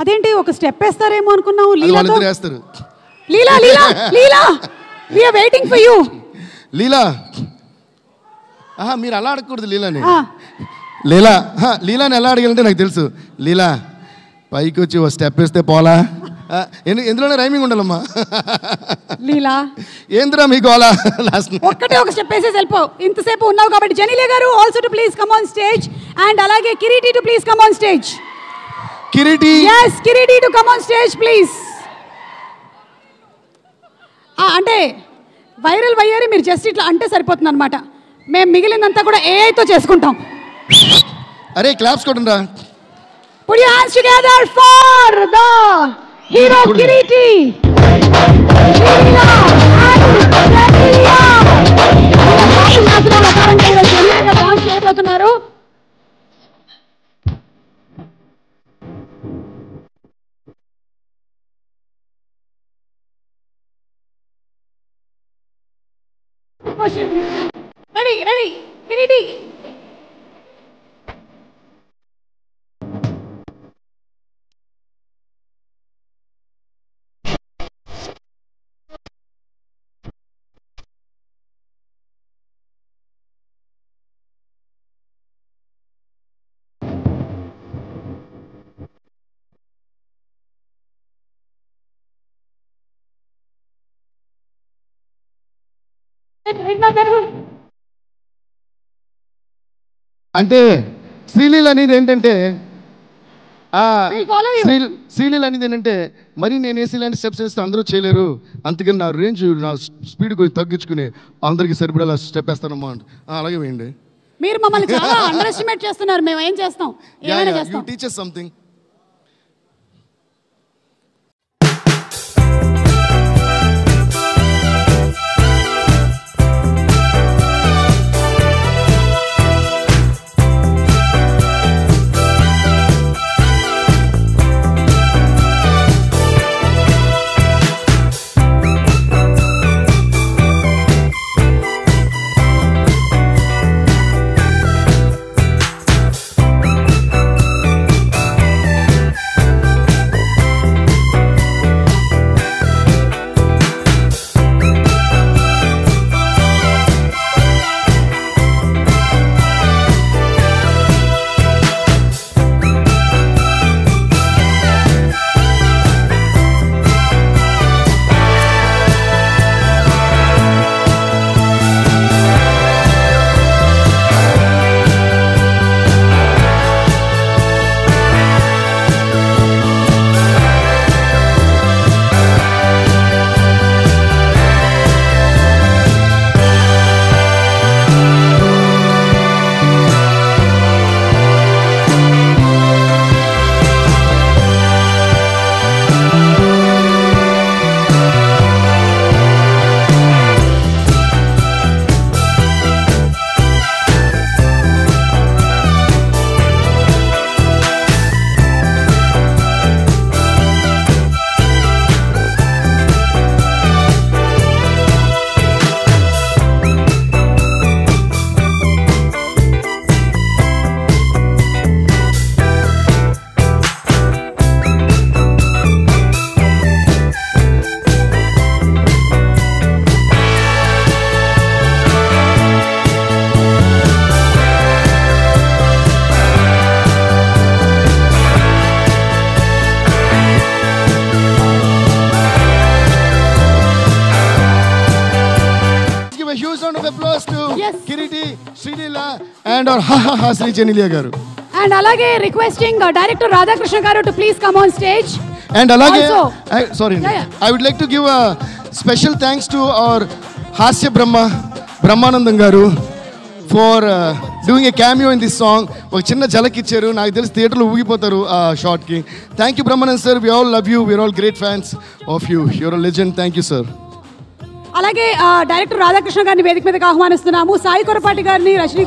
అదేంటి ఒక స్టెప్ వేస్తారేమో అనుకున్నావు. వాళ్ళిద్దరు వేస్తారు. Leela Leela Leela we are waiting for you. Leela మీరు అలా అడగకూడదు. లీలాని లీలాని ఎలా అడగాలంటే నాకు తెలుసు. లీలా పైకి వచ్చి ఒక స్టెప్ వేస్తే పోలా. ఎందులోనే రైమింగ్ ఉండాలమ్మా. లీలా ఏంద్రా మీకు అలా లాస్ట్ ఒక్కటే ఒక స్టెప్ వేసేసి వెళ్ళిపో. ఇంతసేపు ఉన్నావు కాబట్టి జెనిలియా గారు also too please come on stage and అలాగే Kiriti too please come on stage. Kiriti yes Kiriti too come on stage please. అంటే వైరల్ వయ్యారి మీరు జస్ట్ ఇట్లా అంటే సరిపోతుంది అనమాట. మేము మిగిలినంతా కూడా ఏఐతో చేసుకుంటాం. అరే క్లాప్స్ కొట్టండి రా. Put your hands together for the hero Kiriti. Leela and Jenilia. నాశనాలు కారణంగా జెనిలియా డాన్స్ చేయబోతున్నారు. Ready, ready, Kiriti. అంటే శ్రీలీల అనేది ఏంటంటే శ్రీలీల అనేది ఏంటంటే మరి నేను వేసి ఇలాంటి స్టెప్స్ వేస్తే అందరూ చేయలేరు, అందుకని నా రేంజ్ నా స్పీడ్ కొంచెం తగ్గించుకుని అందరికి సరిపడేలా స్టెప్ వేస్తానమ్మా. అలాగే వేయండి. మీరు మమ్మల్ని చాలా అండర్ ఎస్టిమేట్ చేస్తున్నారు. మేము ఏం చేస్తాం, ఏమైనా చేస్తాం. Teach us something. applause to Kiriti, Srilila and our Sri Jenilia garu. And alage requesting Director Radhakrishna garu to please come on stage. And alage, I would like to give a special thanks to our Hasya Brahmanandam garu for doing a cameo in this song. Oka chinna jalak icharu, naaku telusu theater lo oogipotaru short ki. Thank you Brahmanandam sir, we all love you, we are all great fans of you. You are a legend. Thank you sir. అలాగే director Radhakrishna గారిని వేదిక మీదకి ఆహ్వానిస్తున్నాము. సాయి కొరపాటి గారిని, రజనీ